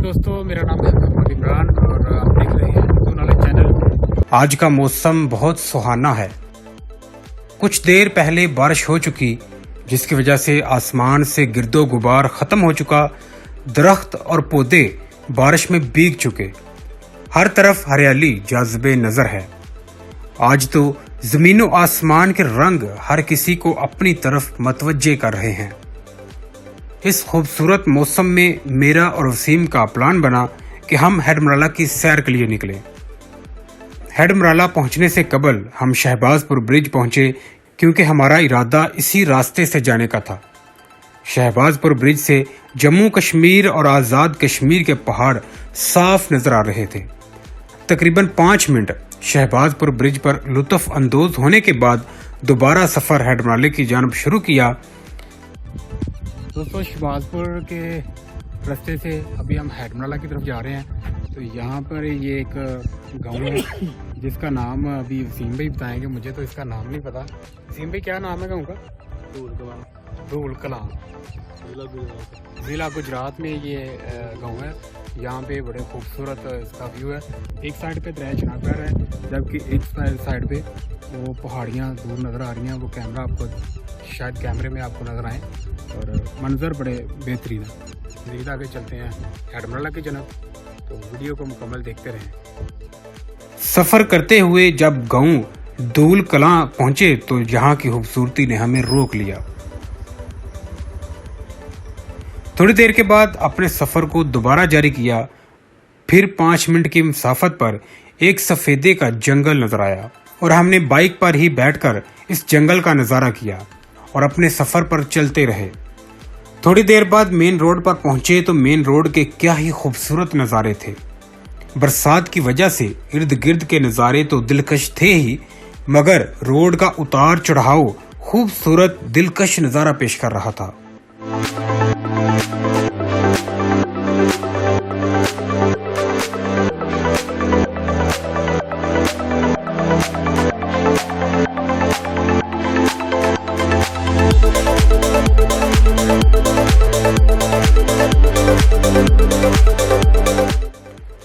दोस्तों, मेरा नाम है मोहम्मद इमरान और आप देख रहे हैं उर्दू नॉलेज चैनल। आज का मौसम बहुत सुहाना है। कुछ देर पहले बारिश हो चुकी, जिसकी वजह से आसमान से गिरदो गुबार खत्म हो चुका। दरख्त और पौधे बारिश में भीग चुके। हर तरफ हरियाली जाज़िबे नजर है। आज तो जमीनो आसमान के रंग हर किसी को अपनी तरफ मतवज्जे कर रहे हैं। इस खूबसूरत मौसम में मेरा और वसीम का प्लान बना कि हम हेडमराला की सैर के लिए निकले। हेडमराला पहुंचने से कबल हम शहबाजपुर ब्रिज पहुंचे, क्योंकि हमारा इरादा इसी रास्ते से जाने का था। शहबाजपुर ब्रिज से जम्मू कश्मीर और आज़ाद कश्मीर के पहाड़ साफ नजर आ रहे थे। तकरीबन 5 मिनट शहबाजपुर ब्रिज पर लुत्फ अंदोज होने के बाद दोबारा सफर हेडमराला की जानब शुरू किया। दोस्तों, शहबाजपुर के रास्ते से अभी हम हेडमराला की तरफ जा रहे हैं। तो यहाँ पर ये एक गांव है जिसका नाम अभी वसीम भाई बताएंगे। मुझे तो इसका नाम नहीं पता। वसीम भाई, क्या नाम है गांव का? धूल कलां, जिला गुजरात में ये गांव है। यहाँ पे बड़े खूबसूरत इसका व्यू है। एक साइड पे दरिया चनाब बह रहा है, जबकि एक साइड पे वो पहाड़ियाँ दूर नज़र आ रही हैं। वो कैमरा आपको शायद कैमरे में आपको नज़र आए और मंजर बड़े बेहतरीन है। मज़ीद आगे चलते हैं हेडमराला की जनब, तो वीडियो को मुकम्मल देखते रहें। सफ़र करते हुए जब गांव धूल कलां पहुंचे तो यहाँ की खूबसूरती ने हमें रोक लिया। थोड़ी देर के बाद अपने सफ़र को दोबारा जारी किया। फिर 5 मिनट की मुसाफत पर एक सफ़ेदे का जंगल नजर आया और हमने बाइक पर ही बैठकर इस जंगल का नज़ारा किया और अपने सफ़र पर चलते रहे। थोड़ी देर बाद मेन रोड पर पहुंचे तो मेन रोड के क्या ही खूबसूरत नज़ारे थे। बरसात की वजह से इर्द गिर्द के नज़ारे तो दिलकश थे ही, मगर रोड का उतार चढ़ाव खूबसूरत दिलकश नज़ारा पेश कर रहा था।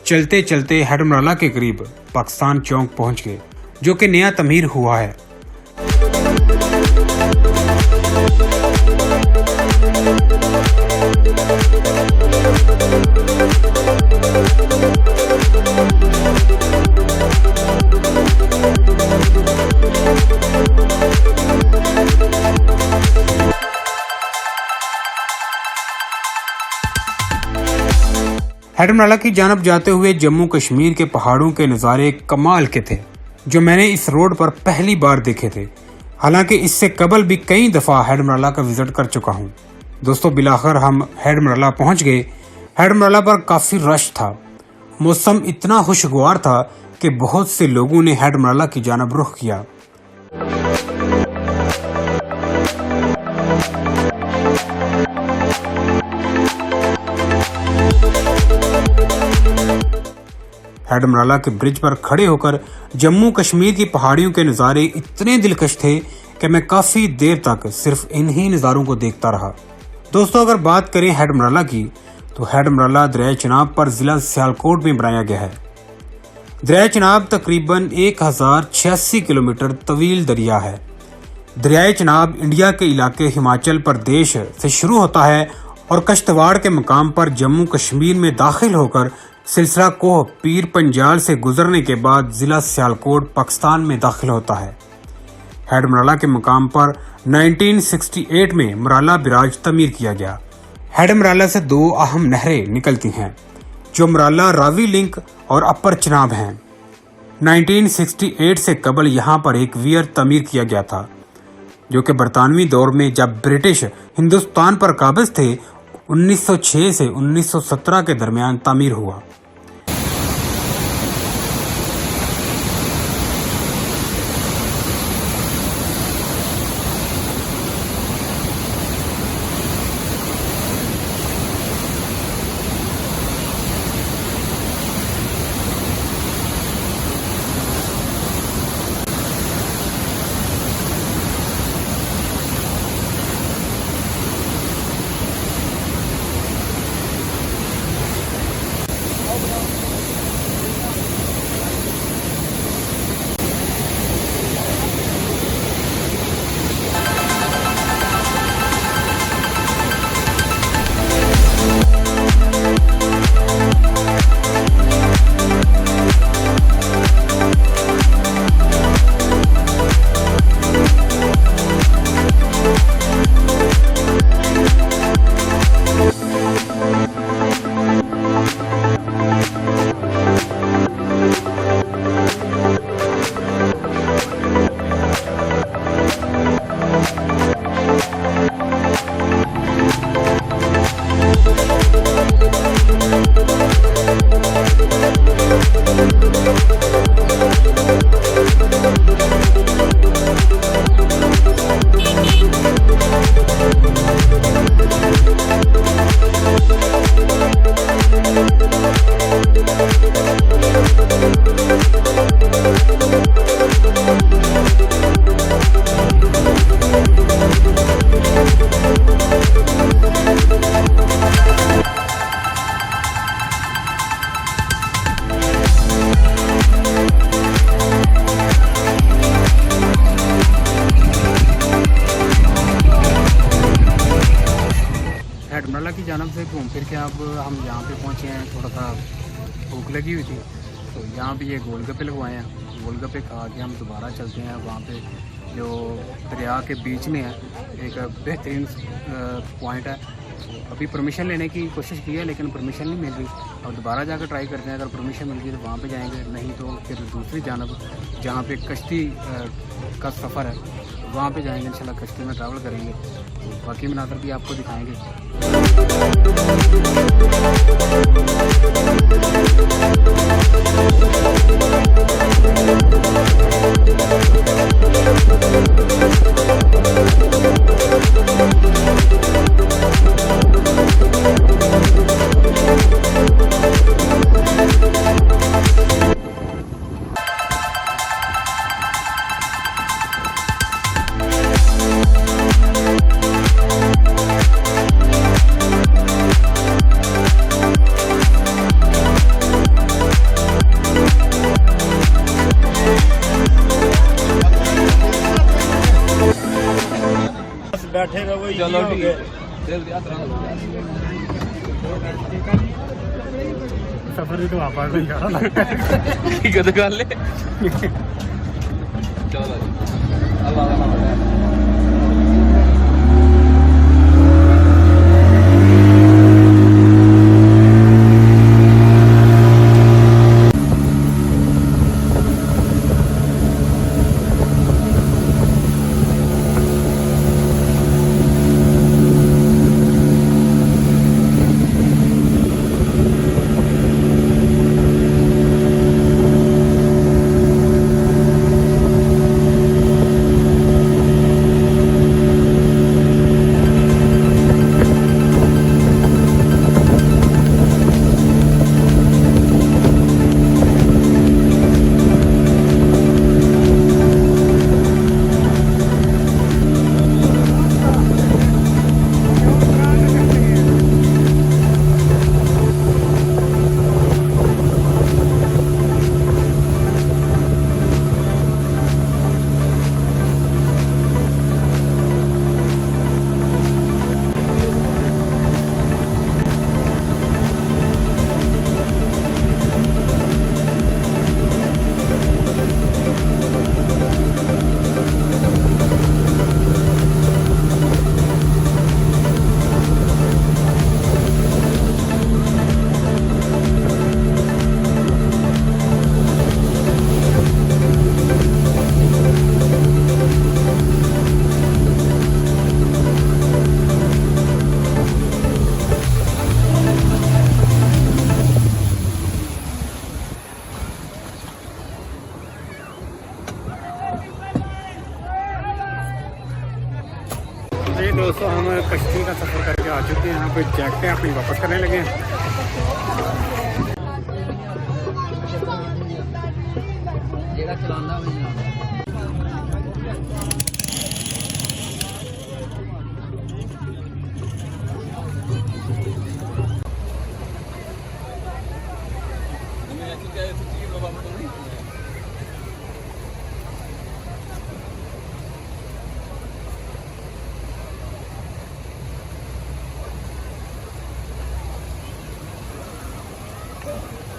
चलते चलते हेडमराला के करीब पाकिस्तान चौक पहुंच गए, जो कि नया तमीर हुआ है। हेडमराला की जानब जाते हुए जम्मू कश्मीर के पहाड़ों के नज़ारे कमाल के थे, जो मैंने इस रोड पर पहली बार देखे थे। हालांकि इससे कबल भी कई दफ़ा हेडमराला का विजिट कर चुका हूं। दोस्तों, बिलाखिर हम हेडमराला पहुंच गए। हेडमराला पर काफ़ी रश था। मौसम इतना खुशगवार था कि बहुत से लोगों ने हेडमराला की जानब रुख किया। हेडमराला के ब्रिज पर खड़े होकर जम्मू कश्मीर की पहाड़ियों के नज़ारे इतने दिलकश थे कि मैं काफ़ी देर तक सिर्फ इन्हीं नज़ारों को देखता रहा। दोस्तों, अगर बात करें हेडमराला की, तो हेडमराला दरिया चनाब पर ज़िला सियालकोट में बनाया गया है। दरिया चनाब तकरीबन 1086 किलोमीटर तवील दरिया है। दरिया चनाब इंडिया के इलाके हिमाचल प्रदेश से शुरू होता है और कश्तवाड़ के मकाम पर जम्मू कश्मीर में दाखिल होकर सिलसिला कोह पीर पंजाल से गुजरने के बाद जिला सियालकोट पाकिस्तान में दाखिल होता है। हेडमराला के मकाम पर 1968 में मराला बिराज तमीर किया गया। हेडमराला से 2 अहम नहरें निकलती हैं, जो मराला रावी लिंक और अपर चनाब हैं। 1968 से कबल यहाँ पर एक वीर तमीर किया गया था, जो कि बरतानवी दौर में जब ब्रिटिश हिंदुस्तान पर काबिज थे 1906 से 1917 के दरमियान तामीर हुआ। हेडमराला की जानब से घूम फिर के अब हम यहाँ पे पहुँचे हैं। थोड़ा सा भूख लगी हुई थी तो यहाँ पे ये गोलगप्पे लगवाए हैं। गोलगप्पे खा के हम दोबारा चलते हैं। वहाँ पे जो दरिया के बीच में है एक बेहतरीन पॉइंट है। तो अभी परमिशन लेने की कोशिश की है लेकिन परमिशन नहीं मिल रही। और दोबारा जाकर ट्राई करते हैं, अगर परमिशन मिल गई तो वहाँ पे जाएंगे, नहीं तो फिर दूसरी जानब जहाँ पे कश्ती का सफ़र है वहाँ पे जाएंगे। इंशाल्लाह कश्ती में ट्रैवल करेंगे, तो बाकी मनाकर भी आपको दिखाएंगे। बैठे रहो, चलो ठीक है। सफर भी तो वापस नहीं करा ठीक है, तो कर ले। चलो अल्लाह जी दोस्तों, हम कश्ती का सफ़र करके आ चुके हैं। यहाँ पे जैकेटें अपनी वापस करने लगे हैं।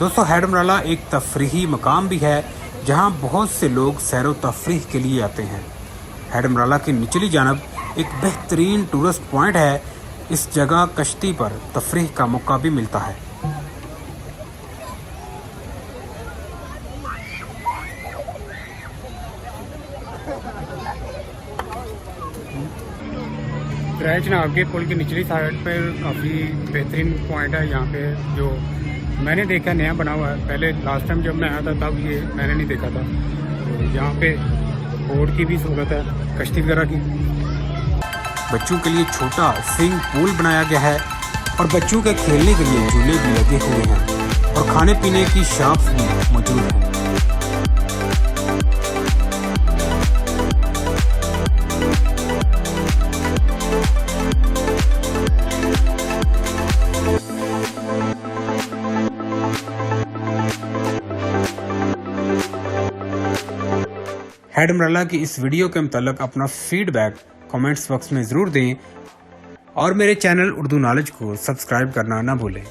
दोस्तों, हेडमराला एक तफरीही मकाम भी है जहां बहुत से लोग सैर व तफरीह के लिए आते हैं। हेडमराला की निचली जानब एक बेहतरीन टूरिस्ट पॉइंट है। इस जगह कश्ती पर तफरीह का मौका भी मिलता है। दरिया चनाब के पुल की निचली साइड पर काफ़ी बेहतरीन पॉइंट है। यहाँ पे जो मैंने देखा नया बना हुआ है, पहले लास्ट टाइम जब मैं आया था तब ये मैंने नहीं देखा था। तो यहाँ पे बोट की भी सहूलत है, कश्ती वगैरह की। बच्चों के लिए छोटा स्विमिंग पूल बनाया गया है और बच्चों के खेलने के लिए झूले भी लगे हुए हैं। और खाने पीने की शॉप्स भी मौजूद हैं। हैडमराला की इस वीडियो के मुताल्लिक अपना फीडबैक कमेंट्स बॉक्स में ज़रूर दें और मेरे चैनल उर्दू नॉलेज को सब्सक्राइब करना ना भूलें।